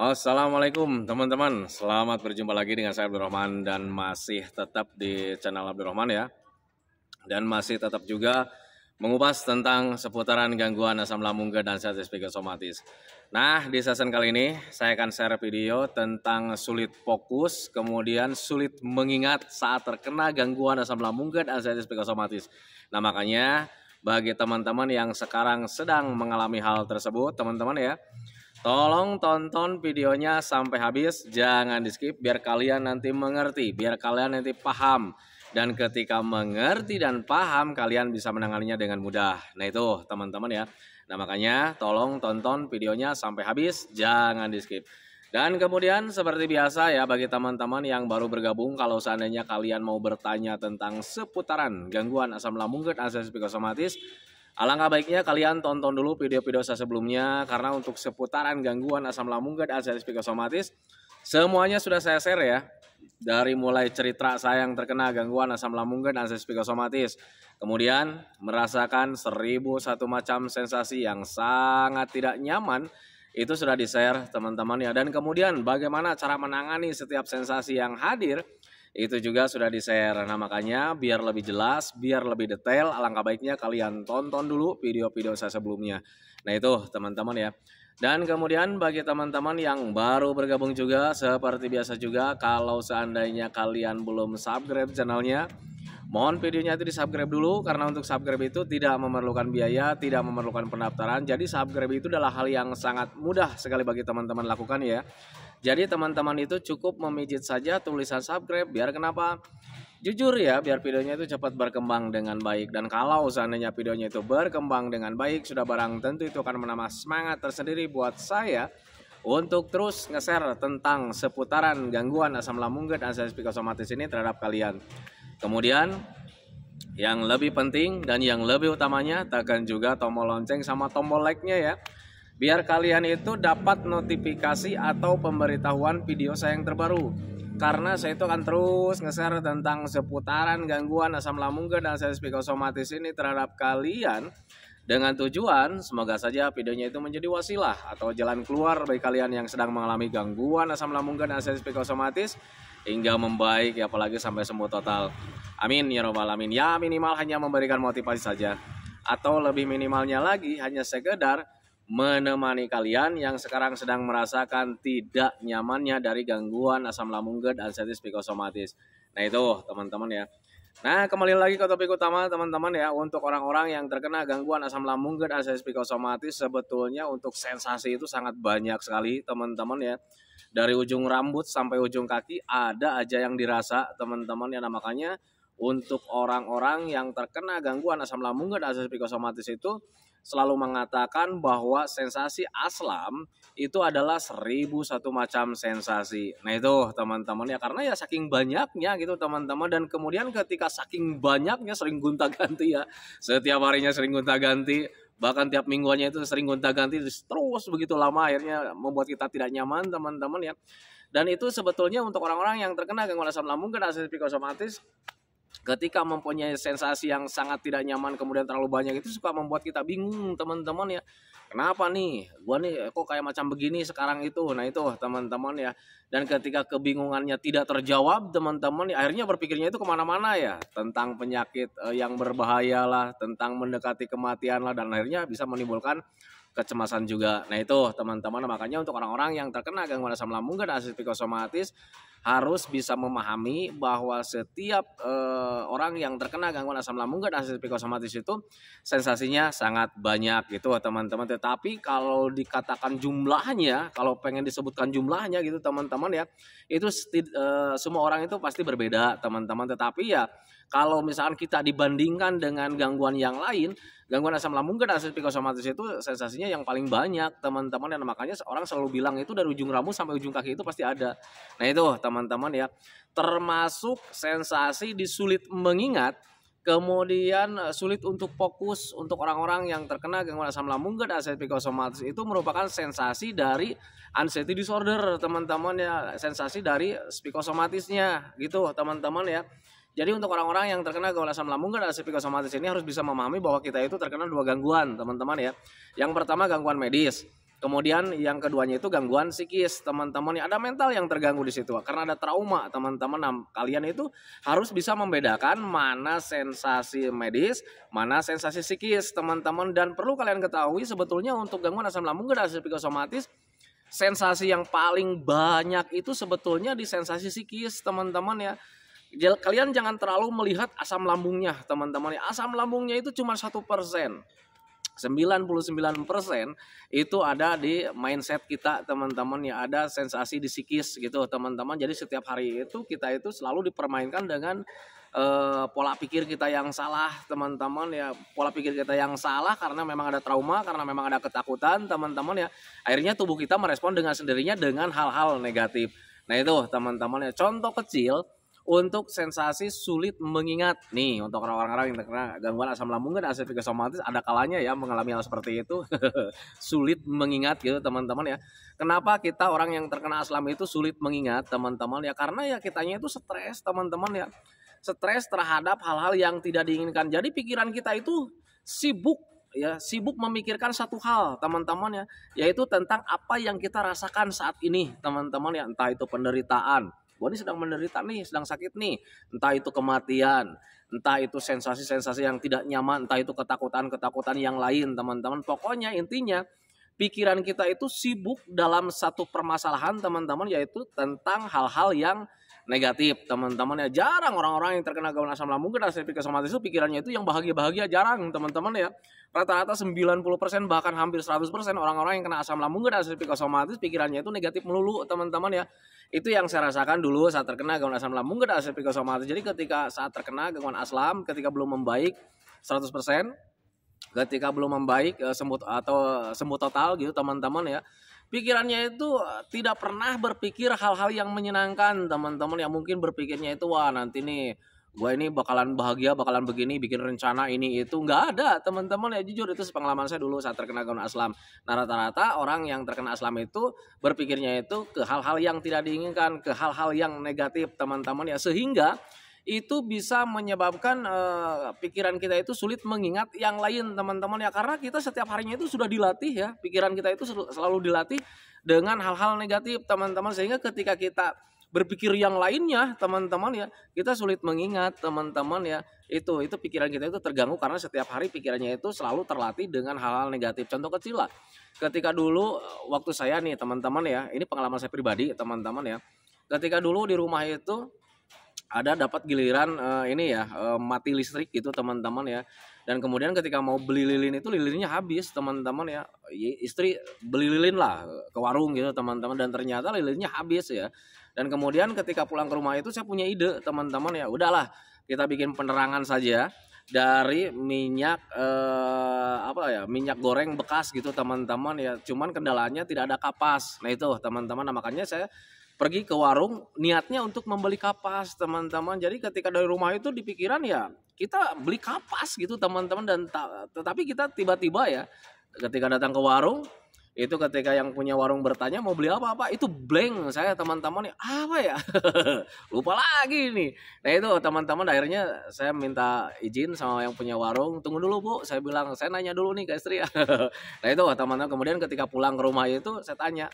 Assalamualaikum teman-teman, selamat berjumpa lagi dengan saya Abdurrahman dan masih tetap di channel Abdurrahman ya. Dan masih tetap juga mengupas tentang seputaran gangguan asam lambung dan status psikosomatis. Nah, di season kali ini saya akan share video tentang sulit fokus, kemudian sulit mengingat saat terkena gangguan asam lambung dan status psikosomatis. Nah, makanya bagi teman-teman yang sekarang sedang mengalami hal tersebut, teman-teman ya, tolong tonton videonya sampai habis, jangan di skip biar kalian nanti mengerti, biar kalian nanti paham. Dan ketika mengerti dan paham, kalian bisa menanganinya dengan mudah. Nah itu teman-teman ya. Nah makanya tolong tonton videonya sampai habis, jangan di skip. Dan kemudian seperti biasa ya bagi teman-teman yang baru bergabung, kalau seandainya kalian mau bertanya tentang seputaran gangguan asam lambung dan status psikosomatis, alangkah baiknya kalian tonton dulu video-video saya sebelumnya, karena untuk seputaran gangguan asam lambung dan status psikosomatis semuanya sudah saya share ya. Dari mulai cerita saya yang terkena gangguan asam lambung dan status psikosomatis, kemudian merasakan 1001 macam sensasi yang sangat tidak nyaman, itu sudah di-share teman-teman ya. Dan kemudian bagaimana cara menangani setiap sensasi yang hadir, itu juga sudah di-share. Nah makanya biar lebih jelas, biar lebih detail, alangkah baiknya kalian tonton dulu video-video saya sebelumnya. Nah itu teman-teman ya. Dan kemudian bagi teman-teman yang baru bergabung juga, seperti biasa juga, kalau seandainya kalian belum subscribe channelnya, mohon videonya itu di subscribe dulu, karena untuk subscribe itu tidak memerlukan biaya, tidak memerlukan pendaftaran. Jadi subscribe itu adalah hal yang sangat mudah sekali bagi teman-teman lakukan ya. Jadi teman-teman itu cukup memijit saja tulisan subscribe, biar kenapa? Jujur ya, biar videonya itu cepat berkembang dengan baik. Dan kalau seandainya videonya itu berkembang dengan baik, sudah barang tentu itu akan menambah semangat tersendiri buat saya untuk terus nge-share tentang seputaran gangguan asam lambung dan status psikosomatis ini terhadap kalian. Kemudian yang lebih penting dan yang lebih utamanya, tekan juga tombol lonceng sama tombol like-nya ya, biar kalian itu dapat notifikasi atau pemberitahuan video saya yang terbaru. Karena saya itu akan terus nge-share tentang seputaran gangguan asam lambung dan status psikosomatis ini terhadap kalian, dengan tujuan semoga saja videonya itu menjadi wasilah atau jalan keluar bagi kalian yang sedang mengalami gangguan asam lambung dan status psikosomatis hingga membaik ya, apalagi sampai sembuh total. Amin ya robbal alamin. Ya minimal hanya memberikan motivasi saja, atau lebih minimalnya lagi hanya sekedar menemani kalian yang sekarang sedang merasakan tidak nyamannya dari gangguan asam lambung dan status psikosomatis. Nah itu teman-teman ya. Nah kembali lagi ke topik utama teman-teman ya. Untuk orang-orang yang terkena gangguan asam lambung dan status psikosomatis, sebetulnya untuk sensasi itu sangat banyak sekali teman-teman ya. Dari ujung rambut sampai ujung kaki ada aja yang dirasa teman-teman ya. Nah makanya untuk orang-orang yang terkena gangguan asam lambung dan status psikosomatis itu selalu mengatakan bahwa sensasi aslam itu adalah 1001 macam sensasi. Nah itu teman-teman ya, karena ya saking banyaknya gitu teman-teman. Dan kemudian ketika saking banyaknya sering gonta-ganti ya, setiap harinya sering gonta-ganti, bahkan tiap mingguannya itu sering gonta-ganti terus begitu lama, akhirnya membuat kita tidak nyaman teman-teman ya. Dan itu sebetulnya untuk orang-orang yang terkena gangguan asam lambung dan status psikosomatis, ketika mempunyai sensasi yang sangat tidak nyaman kemudian terlalu banyak, itu suka membuat kita bingung teman-teman ya. Kenapa nih gua nih kok kayak macam begini sekarang itu. Nah itu teman-teman ya. Dan ketika kebingungannya tidak terjawab teman-teman ya, akhirnya berpikirnya itu kemana-mana ya, tentang penyakit yang berbahaya lah, tentang mendekati kematian lah, dan akhirnya bisa menimbulkan kecemasan juga. Nah itu teman-teman, makanya untuk orang-orang yang terkena gangguan asam lambung dan status psikosomatis harus bisa memahami bahwa setiap orang yang terkena gangguan asam lambung dan status psikosomatis itu sensasinya sangat banyak gitu teman-teman. Tetapi kalau dikatakan jumlahnya, kalau pengen disebutkan jumlahnya gitu teman-teman ya, itu semua orang itu pasti berbeda teman-teman. Tetapi ya kalau misalkan kita dibandingkan dengan gangguan yang lain, gangguan asam lambung dan status psikosomatis itu sensasinya yang paling banyak teman-teman. Dan makanya orang selalu bilang itu dari ujung rambut sampai ujung kaki itu pasti ada. Nah itu teman-teman ya, termasuk sensasi disulit mengingat, kemudian sulit untuk fokus. Untuk orang-orang yang terkena gangguan asam lambung dan status psikosomatis itu merupakan sensasi dari anxiety disorder teman-teman ya, sensasi dari psikosomatisnya gitu teman-teman ya. Jadi untuk orang-orang yang terkena gangguan asam lambung dan status psikosomatis ini harus bisa memahami bahwa kita itu terkena dua gangguan teman-teman ya. Yang pertama gangguan medis. Kemudian yang keduanya itu gangguan psikis, teman-teman. Ada mental yang terganggu di situ karena ada trauma, teman-teman. Nah, kalian itu harus bisa membedakan mana sensasi medis, mana sensasi psikis, teman-teman. Dan perlu kalian ketahui sebetulnya untuk gangguan asam lambung dan psikosomatis, sensasi yang paling banyak itu sebetulnya di sensasi psikis, teman-teman ya. Kalian jangan terlalu melihat asam lambungnya, teman-teman ya. Asam lambungnya itu cuma 1%. 99% itu ada di mindset kita, teman-teman ya, ada sensasi di psikis gitu, teman-teman. Jadi setiap hari itu kita itu selalu dipermainkan dengan pola pikir kita yang salah, teman-teman ya. Pola pikir kita yang salah karena memang ada trauma, karena memang ada ketakutan, teman-teman ya. Akhirnya tubuh kita merespon dengan sendirinya dengan hal-hal negatif. Nah itu teman-teman ya, contoh kecil untuk sensasi sulit mengingat nih, untuk orang-orang yang terkena gangguan asam lambung dan psikosomatis ada kalanya ya mengalami hal seperti itu. Sulit mengingat gitu, teman-teman ya. Kenapa kita orang yang terkena asam itu sulit mengingat, teman-teman ya? Karena ya kitanya itu stres, teman-teman ya. Stres terhadap hal-hal yang tidak diinginkan. Jadi pikiran kita itu sibuk ya, sibuk memikirkan satu hal, teman-teman ya, yaitu tentang apa yang kita rasakan saat ini, teman-teman ya. Entah itu penderitaan, gue ini sedang menderita nih, sedang sakit nih, entah itu kematian, entah itu sensasi-sensasi yang tidak nyaman, entah itu ketakutan-ketakutan yang lain, teman-teman. Pokoknya intinya pikiran kita itu sibuk dalam satu permasalahan, teman-teman, yaitu tentang hal-hal yang negatif, teman-teman ya. Jarang orang-orang yang terkena gangguan asam lambung dan psikosomatis itu pikirannya itu yang bahagia-bahagia, jarang, teman-teman ya. Rata-rata 90% bahkan hampir 100% orang-orang yang kena asam lambung dan psikosomatis pikirannya itu negatif melulu, teman-teman ya. Itu yang saya rasakan dulu saat terkena gangguan asam lambung dan psikosomatis. Jadi ketika saat terkena gangguan asam, ketika belum membaik 100%, ketika belum membaik sembuh total gitu, teman-teman ya, pikirannya itu tidak pernah berpikir hal-hal yang menyenangkan, teman-teman. Yang mungkin berpikirnya itu wah nanti nih gue ini bakalan bahagia, bakalan begini, bikin rencana ini itu, nggak ada, teman-teman ya. Jujur itu pengalaman saya dulu saat terkena gangguan asam. Nah rata-rata orang yang terkena asam itu berpikirnya itu ke hal-hal yang tidak diinginkan, ke hal-hal yang negatif, teman-teman ya, sehingga itu bisa menyebabkan pikiran kita itu sulit mengingat yang lain, teman-teman ya. Karena kita setiap harinya itu sudah dilatih ya, pikiran kita itu selalu dilatih dengan hal-hal negatif, teman-teman. Sehingga ketika kita berpikir yang lainnya, teman-teman ya, kita sulit mengingat, teman-teman ya. Itu pikiran kita itu terganggu karena setiap hari pikirannya itu selalu terlatih dengan hal-hal negatif. Contoh kecil lah, ketika dulu waktu saya nih, teman-teman ya, ini pengalaman saya pribadi, teman-teman ya. Ketika dulu di rumah itu ada dapat giliran mati listrik gitu, teman-teman ya. Dan kemudian ketika mau beli lilin itu lilinnya habis, teman-teman ya. Istri beli lilin lah ke warung gitu, teman-teman, dan ternyata lilinnya habis ya. Dan kemudian ketika pulang ke rumah itu saya punya ide, teman-teman ya. Udahlah, kita bikin penerangan saja dari minyak minyak goreng bekas gitu, teman-teman ya. Cuman kendalanya tidak ada kapas. Nah itu, teman-teman, nah, makanya saya pergi ke warung niatnya untuk membeli kapas, teman-teman. Jadi ketika dari rumah itu di pikiran ya kita beli kapas gitu, teman-teman. Dan tetapi kita tiba-tiba ya ketika datang ke warung itu, ketika yang punya warung bertanya mau beli apa, itu blank saya, teman-teman ya. Apa ya? Lupa lagi nih. Nah itu, teman-teman, akhirnya saya minta izin sama yang punya warung, tunggu dulu Bu, saya bilang saya nanya dulu nih ke istri ya. Nah itu, teman-teman, kemudian ketika pulang ke rumah itu saya tanya,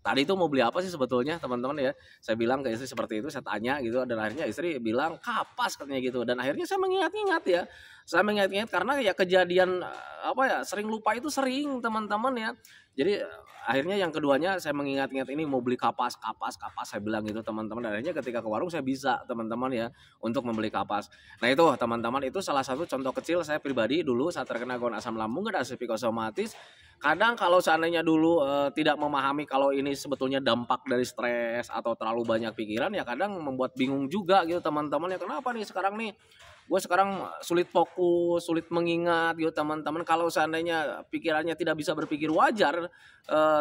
tadi itu mau beli apa sih sebetulnya, teman-teman ya. Saya bilang ke istri seperti itu, saya tanya gitu, dan akhirnya istri bilang kapas katanya gitu. Dan akhirnya saya mengingat-ingat ya. Saya mengingat-ingat karena ya kejadian sering lupa itu sering, teman-teman ya. Jadi akhirnya yang keduanya saya mengingat-ingat ini mau beli kapas saya bilang gitu, teman-teman. Dan akhirnya ketika ke warung saya bisa, teman-teman ya, untuk membeli kapas. Nah itu, teman-teman, itu salah satu contoh kecil saya pribadi dulu saat terkena gangguan asam lambung dan psikosomatis. Kadang kalau seandainya dulu tidak memahami kalau ini sebetulnya dampak dari stres atau terlalu banyak pikiran, ya kadang membuat bingung juga gitu, teman-teman ya. Kenapa nih sekarang nih gue sekarang sulit fokus, sulit mengingat gitu, teman-teman. Kalau seandainya pikirannya tidak bisa berpikir wajar,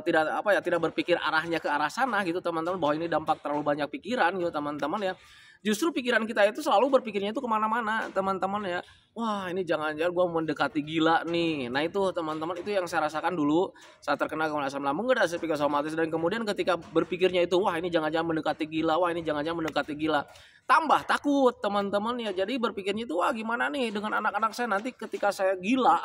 tidak berpikir arahnya ke arah sana gitu, teman-teman, bahwa ini dampak terlalu banyak pikiran gitu, teman-teman ya. justru pikiran kita itu selalu berpikirnya itu kemana-mana teman-teman ya. Wah ini jangan-jangan gue mendekati gila nih. Nah itu teman-teman, itu yang saya rasakan dulu saat terkena gangguan asam lambung dan psikosomatis. Dan kemudian ketika berpikirnya itu, wah ini jangan-jangan mendekati gila, wah ini jangan-jangan mendekati gila, tambah takut teman-teman ya. Jadi berpikirnya itu, wah gimana nih dengan anak-anak saya nanti ketika saya gila.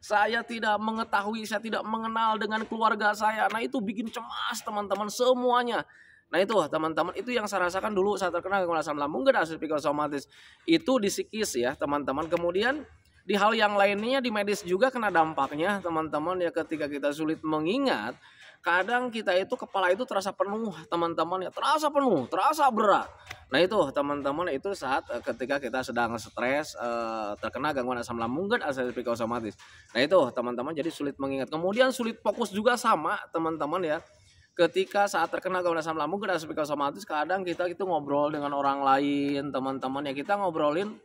Saya tidak mengetahui, saya tidak mengenal dengan keluarga saya. Nah itu bikin cemas teman-teman semuanya. Nah itu teman-teman, itu yang saya rasakan dulu saat terkena gangguan asam lambung dan psikosomatis. Itu di psikis ya teman-teman. Kemudian di hal yang lainnya di medis juga kena dampaknya teman-teman ya. Ketika kita sulit mengingat, kadang kita itu kepala itu terasa penuh teman-teman ya, terasa penuh, terasa berat. Nah itu teman-teman, itu saat ketika kita sedang stres, terkena gangguan asam lambung dan psikosomatis. Nah itu teman-teman, jadi sulit mengingat. Kemudian sulit fokus juga sama teman-teman ya. Ketika saat terkena gangguan asam lambung dan psikosomatis, kadang kita itu ngobrol dengan orang lain teman-teman ya, kita ngobrolin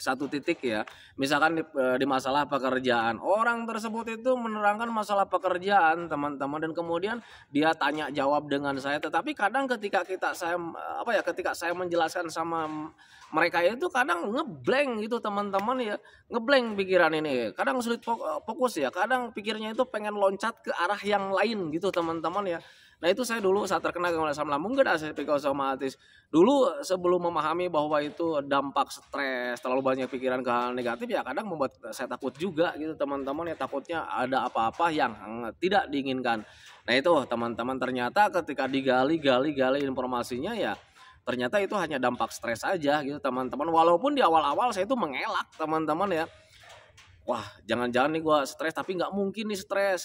satu titik ya, misalkan di masalah pekerjaan, orang tersebut itu menerangkan masalah pekerjaan teman-teman, dan kemudian dia tanya jawab dengan saya, tetapi kadang ketika ketika saya menjelaskan sama mereka itu kadang ngeblank gitu teman-teman ya, ngeblank pikiran ini, kadang sulit fokus ya, kadang pikirnya itu pengen loncat ke arah yang lain gitu teman-teman ya. Nah itu saya dulu saat terkena gangguan asam lambung dan psikosomatis, dulu sebelum memahami bahwa itu dampak stres, terlalu banyak pikiran ke hal negatif ya, kadang membuat saya takut juga gitu teman-teman ya, takutnya ada apa-apa yang tidak diinginkan. Nah itu teman-teman, ternyata ketika digali informasinya ya, ternyata itu hanya dampak stres saja gitu teman-teman. Walaupun di awal-awal saya itu mengelak teman-teman ya, wah jangan-jangan nih gue stres, tapi nggak mungkin nih stres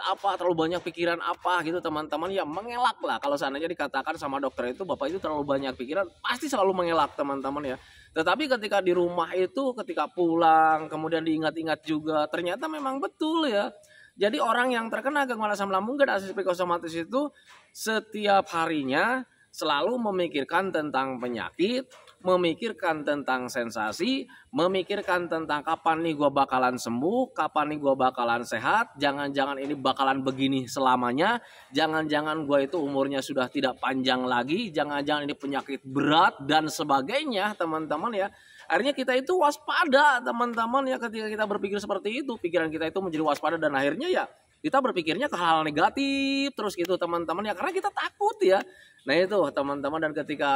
apa, terlalu banyak pikiran apa gitu teman-teman ya, mengelak lah. Kalau seandainya dikatakan sama dokter itu bapak itu terlalu banyak pikiran, pasti selalu mengelak teman-teman ya. Tetapi ketika di rumah itu, ketika pulang kemudian diingat-ingat juga, ternyata memang betul ya. Jadi orang yang terkena gangguan asam lambung dan psikosomatis itu setiap harinya selalu memikirkan tentang penyakit, memikirkan tentang sensasi, memikirkan tentang kapan nih gue bakalan sembuh, kapan nih gue bakalan sehat, jangan-jangan ini bakalan begini selamanya, jangan-jangan gue itu umurnya sudah tidak panjang lagi, jangan-jangan ini penyakit berat dan sebagainya teman-teman ya. Akhirnya kita itu waspada teman-teman ya, ketika kita berpikir seperti itu, pikiran kita itu menjadi waspada dan akhirnya ya kita berpikirnya ke hal negatif terus gitu teman-teman ya, karena kita takut ya. Nah itu teman-teman, dan ketika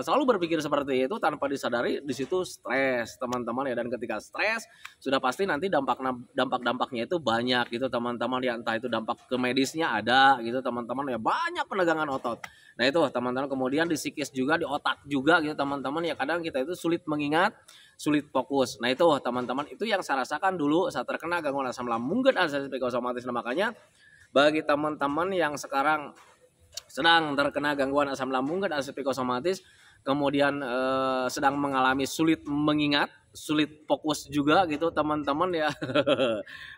selalu berpikir seperti itu tanpa disadari, di situ stres teman-teman ya. Dan ketika stres sudah pasti nanti dampak-dampaknya itu banyak gitu teman-teman ya, entah itu dampak ke medisnya ada gitu teman-teman ya, banyak penegangan otot. Nah itu teman-teman, kemudian di psikis juga, di otak juga gitu teman-teman ya, kadang kita itu sulit mengingat, sulit fokus. Nah itu teman-teman, itu yang saya rasakan dulu saat terkena gangguan asam lambung dan psikosomatis. Nah makanya bagi teman-teman yang sekarang sedang terkena gangguan asam lambung dan psikosomatis, kemudian sedang mengalami sulit mengingat, sulit fokus juga gitu teman-teman ya.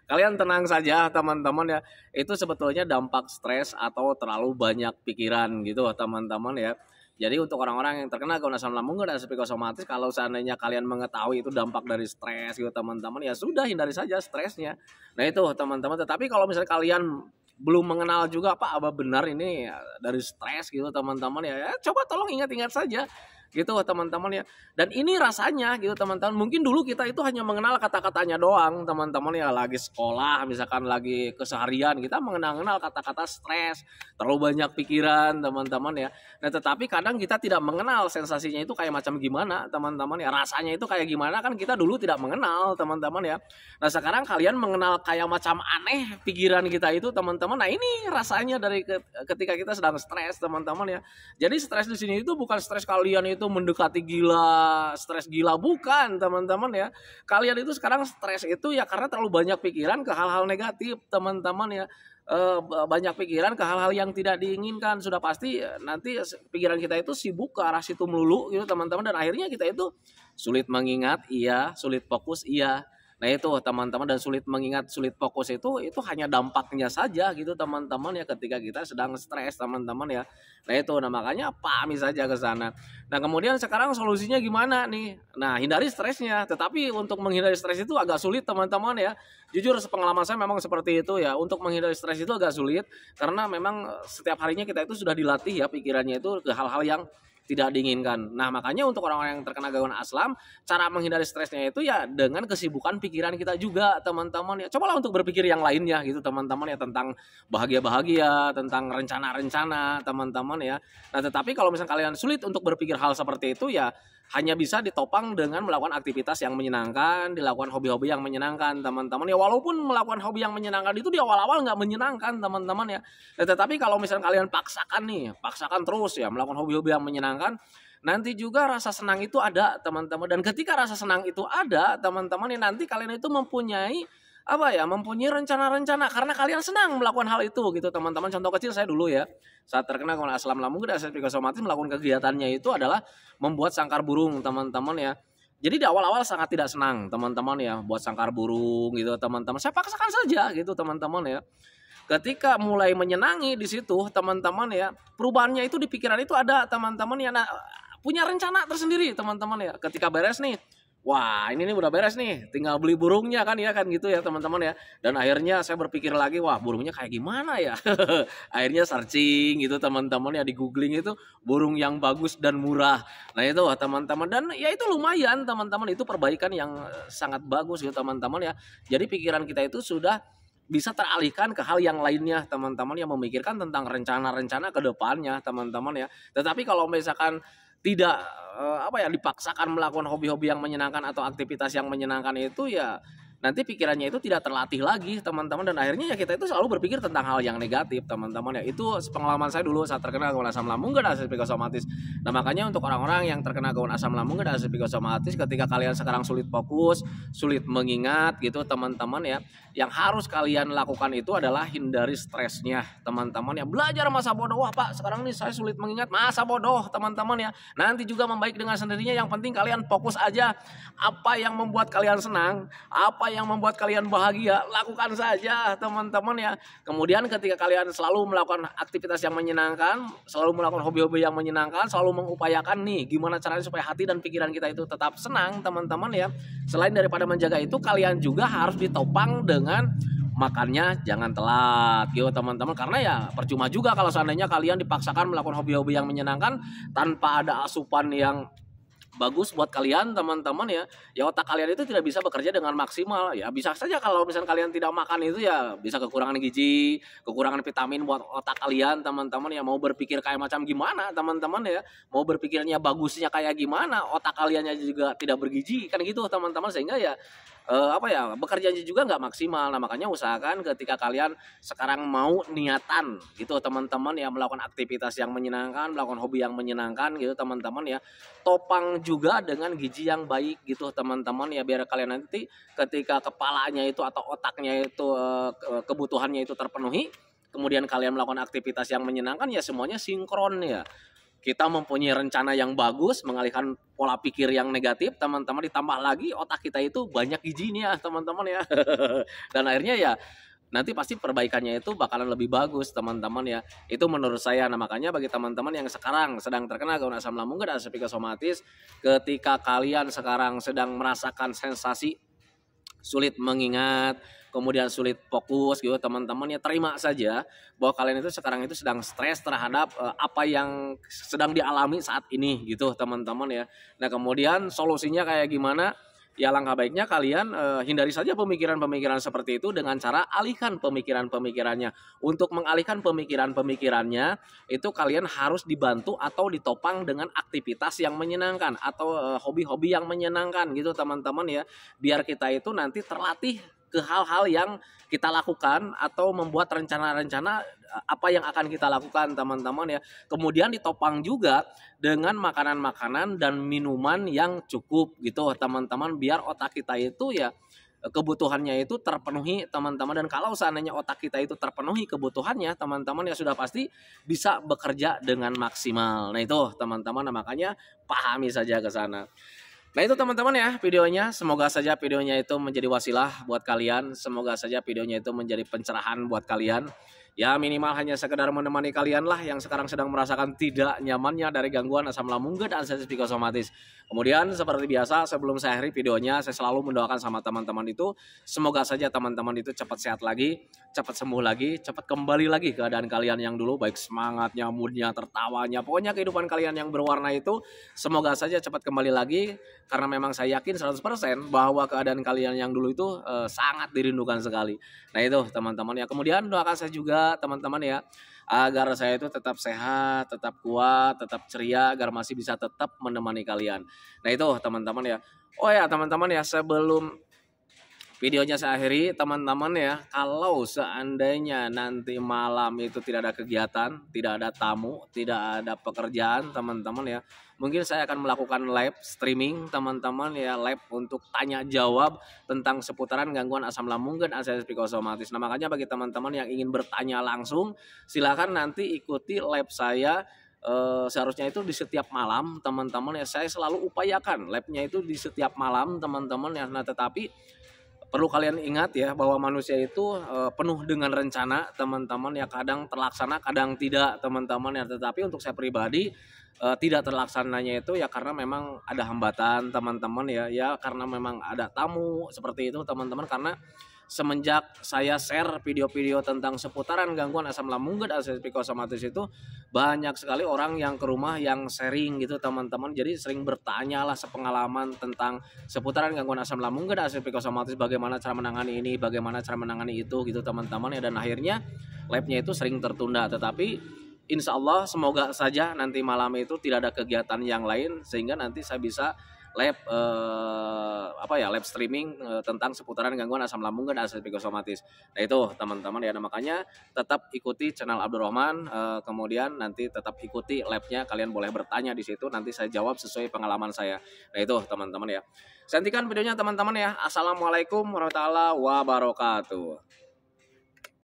Kalian tenang saja teman-teman ya, itu sebetulnya dampak stres atau terlalu banyak pikiran gitu teman-teman ya. Jadi untuk orang-orang yang terkena gangguan asam lambung dan psikosomatis, kalau seandainya kalian mengetahui itu dampak dari stres gitu teman-teman, ya sudah hindari saja stresnya. Nah itu teman-teman, tetapi kalau misalnya kalian belum mengenal juga apa benar ini ya, dari stres gitu teman-teman ya, coba tolong ingat-ingat saja gitu teman-teman ya. Dan ini rasanya gitu teman-teman, mungkin dulu kita itu hanya mengenal kata-katanya doang teman-teman ya, lagi sekolah misalkan, lagi keseharian kita mengenal kata-kata stres, terlalu banyak pikiran teman-teman ya. Nah tetapi kadang kita tidak mengenal sensasinya itu kayak macam gimana teman-teman ya, rasanya itu kayak gimana kan kita dulu tidak mengenal teman-teman ya. Nah sekarang kalian mengenal kayak macam aneh pikiran kita itu teman-teman. Nah ini rasanya dari ketika kita sedang stres teman-teman ya. Jadi stres di sini itu bukan stres kalian itu mendekati gila, stres gila, bukan teman-teman ya. Kalian itu sekarang stres itu ya karena terlalu banyak pikiran ke hal-hal negatif teman-teman ya. Banyak pikiran ke hal-hal yang tidak diinginkan, sudah pasti nanti pikiran kita itu sibuk ke arah situ melulu gitu teman-teman, dan akhirnya kita itu sulit mengingat, iya, sulit fokus, iya. Nah itu teman-teman, dan sulit mengingat, sulit fokus itu hanya dampaknya saja gitu teman-teman ya, ketika kita sedang stres teman-teman ya. Nah itu, nah makanya pahami saja ke sana. Nah kemudian sekarang solusinya gimana nih? Nah hindari stresnya, tetapi untuk menghindari stres itu agak sulit teman-teman ya. Jujur pengalaman saya memang seperti itu ya, untuk menghindari stres itu agak sulit karena memang setiap harinya kita itu sudah dilatih ya pikirannya itu ke hal-hal yang tidak diinginkan. Nah, makanya untuk orang-orang yang terkena gangguan asam, cara menghindari stresnya itu ya dengan kesibukan pikiran kita juga, teman-teman ya. Cobalah untuk berpikir yang lainnya gitu, teman-teman ya, tentang bahagia-bahagia, tentang rencana-rencana, teman-teman ya. Nah, tetapi kalau misalnya kalian sulit untuk berpikir hal seperti itu ya hanya bisa ditopang dengan melakukan aktivitas yang menyenangkan, dilakukan hobi-hobi yang menyenangkan, teman-teman ya. Walaupun melakukan hobi yang menyenangkan itu di awal-awal nggak menyenangkan, teman-teman ya. Nah, tetapi kalau misalnya kalian paksakan terus ya melakukan hobi-hobi yang menyenangkan, nanti juga rasa senang itu ada, teman-teman. Dan ketika rasa senang itu ada, teman-teman ya, nanti kalian itu mempunyai mempunyai rencana-rencana karena kalian senang melakukan hal itu gitu, teman-teman. Contoh kecil saya dulu ya, saat terkena gangguan asam lambung dan psikosomatis, melakukan kegiatannya itu adalah membuat sangkar burung, teman-teman ya. Jadi di awal-awal sangat tidak senang, teman-teman ya, buat sangkar burung gitu, teman-teman. Saya paksakan saja gitu, teman-teman ya. Ketika mulai menyenangi di situ, teman-teman ya, perubahannya itu di pikiran itu ada, teman-teman ya. Nah, punya rencana tersendiri, teman-teman ya. Ketika beres nih, wah ini nih udah beres nih, tinggal beli burungnya kan ya, kan gitu ya, teman-teman ya. Dan akhirnya saya berpikir lagi, wah burungnya kayak gimana ya. Akhirnya searching gitu, teman-teman ya, di googling itu burung yang bagus dan murah. Nah itu teman-teman, dan ya itu lumayan, teman-teman, itu perbaikan yang sangat bagus gitu, teman-teman ya. Jadi pikiran kita itu sudah bisa teralihkan ke hal yang lainnya, teman-teman, yang memikirkan tentang rencana-rencana ke depannya, teman-teman ya. Tetapi kalau misalkan tidak dipaksakan melakukan hobi-hobi yang menyenangkan atau aktivitas yang menyenangkan itu ya, nanti pikirannya itu tidak terlatih lagi, teman-teman, dan akhirnya ya kita itu selalu berpikir tentang hal yang negatif, teman-teman ya. Itu pengalaman saya dulu saat terkena gangguan asam lambung dan psikosomatis. Nah, makanya untuk orang-orang yang terkena gangguan asam lambung dan psikosomatis, ketika kalian sekarang sulit fokus, sulit mengingat gitu, teman-teman ya, yang harus kalian lakukan itu adalah hindari stresnya, teman-teman ya. Belajar masa bodoh. Wah Pak, sekarang nih saya sulit mengingat, masa bodoh, teman-teman ya. Nanti juga membaik dengan sendirinya. Yang penting kalian fokus aja apa yang membuat kalian senang, apa yang membuat kalian bahagia, lakukan saja, teman-teman ya. Kemudian ketika kalian selalu melakukan aktivitas yang menyenangkan, selalu melakukan hobi-hobi yang menyenangkan, selalu mengupayakan nih gimana caranya supaya hati dan pikiran kita itu tetap senang, teman-teman ya. Selain daripada menjaga itu, kalian juga harus ditopang dengan makannya jangan telat gitu, teman-teman. Karena ya percuma juga kalau seandainya kalian dipaksakan melakukan hobi-hobi yang menyenangkan tanpa ada asupan yang bagus buat kalian, teman-teman ya. Ya otak kalian itu tidak bisa bekerja dengan maksimal. Ya bisa saja kalau misalnya kalian tidak makan itu ya bisa kekurangan gizi, kekurangan vitamin buat otak kalian, teman-teman ya. Mau berpikir kayak macam gimana, teman-teman ya. Mau berpikirnya bagusnya kayak gimana, otak kaliannya juga tidak bergizi kan gitu, teman-teman. Sehingga ya bekerjanya juga nggak maksimal. Nah, makanya usahakan ketika kalian sekarang mau niatan gitu, teman-teman ya, melakukan aktivitas yang menyenangkan, melakukan hobi yang menyenangkan gitu, teman-teman ya, topang juga dengan gizi yang baik gitu, teman-teman ya, biar kalian nanti ketika kepalanya itu atau otaknya itu kebutuhannya itu terpenuhi, kemudian kalian melakukan aktivitas yang menyenangkan ya semuanya sinkron ya. Kita mempunyai rencana yang bagus, mengalihkan pola pikir yang negatif, teman-teman, ditambah lagi otak kita itu banyak gizinya, teman-teman ya. Dan akhirnya ya nanti pasti perbaikannya itu bakalan lebih bagus, teman-teman ya. Itu menurut saya. Nah, makanya bagi teman-teman yang sekarang sedang terkena gangguan asam lambung dan psikosomatis, ketika kalian sekarang sedang merasakan sensasi sulit mengingat, kemudian sulit fokus gitu, teman-teman ya, terima saja bahwa kalian itu sekarang itu sedang stres terhadap apa yang sedang dialami saat ini gitu, teman-teman ya. Nah, kemudian solusinya kayak gimana? Ya langkah baiknya kalian hindari saja pemikiran-pemikiran seperti itu dengan cara alihkan pemikiran-pemikirannya. Untuk mengalihkan pemikiran-pemikirannya itu kalian harus dibantu atau ditopang dengan aktivitas yang menyenangkan atau hobi-hobi yang menyenangkan gitu, teman-teman ya. Biar kita itu nanti terlatih ke hal-hal yang kita lakukan atau membuat rencana-rencana apa yang akan kita lakukan, teman-teman ya. Kemudian ditopang juga dengan makanan-makanan dan minuman yang cukup gitu, teman-teman, biar otak kita itu ya kebutuhannya itu terpenuhi, teman-teman. Dan kalau seandainya otak kita itu terpenuhi kebutuhannya, teman-teman, ya sudah pasti bisa bekerja dengan maksimal. Nah itu teman-teman, nah, makanya pahami saja ke sana. Nah itu teman-teman ya videonya, semoga saja videonya itu menjadi wasilah buat kalian, semoga saja videonya itu menjadi pencerahan buat kalian. ya minimal hanya sekedar menemani kalian lah yang sekarang sedang merasakan tidak nyamannya dari gangguan asam lambung dan sensitif psikosomatis. Kemudian seperti biasa sebelum saya akhiri videonya, saya selalu mendoakan sama teman-teman itu semoga saja teman-teman itu cepat sehat lagi, cepat sembuh lagi, cepat kembali lagi keadaan kalian yang dulu, baik semangatnya, moodnya, tertawanya, pokoknya kehidupan kalian yang berwarna itu semoga saja cepat kembali lagi, karena memang saya yakin 100% bahwa keadaan kalian yang dulu itu sangat dirindukan sekali. Nah itu teman-teman ya. Kemudian doakan saya juga teman-teman ya, agar saya itu tetap sehat, tetap kuat, tetap ceria, agar masih bisa tetap menemani kalian. Nah itu teman-teman ya. Oh ya teman-teman ya, sebelum videonya saya akhiri teman-teman ya, kalau seandainya nanti malam itu tidak ada kegiatan, tidak ada tamu, tidak ada pekerjaan teman-teman ya, mungkin saya akan melakukan live streaming teman-teman ya, live untuk tanya jawab tentang seputaran gangguan asam lambung dan sensitif psikosomatis. Nah makanya bagi teman-teman yang ingin bertanya langsung, silakan nanti ikuti live saya. Seharusnya itu di setiap malam teman-teman ya, saya selalu upayakan live-nya itu di setiap malam teman-teman ya. Nah tetapi perlu kalian ingat ya bahwa manusia itu penuh dengan rencana teman-teman ya, kadang terlaksana kadang tidak teman-teman ya. Tetapi untuk saya pribadi tidak terlaksananya itu ya karena memang ada hambatan teman-teman ya karena memang ada tamu seperti itu teman-teman. Karena semenjak saya share video-video tentang seputaran gangguan asam lambung dan sensitif psikosomatis itu banyak sekali orang yang ke rumah yang sharing gitu teman-teman. Jadi sering bertanya lah sepengalaman tentang seputaran gangguan asam lambung dan sensitif psikosomatis, bagaimana cara menangani ini, bagaimana cara menangani itu gitu teman-teman ya. Dan akhirnya live-nya itu sering tertunda, tetapi insya Allah semoga saja nanti malam itu tidak ada kegiatan yang lain sehingga nanti saya bisa live live streaming tentang seputaran gangguan asam lambung dan sensitif psikosomatis. Nah itu teman-teman ya, nah, makanya tetap ikuti channel Abdurrahman, kemudian nanti tetap ikuti live-nya, kalian boleh bertanya di situ, nanti saya jawab sesuai pengalaman saya. Nah itu teman-teman ya. Saya hentikan videonya teman-teman ya. Assalamualaikum warahmatullahi wabarakatuh.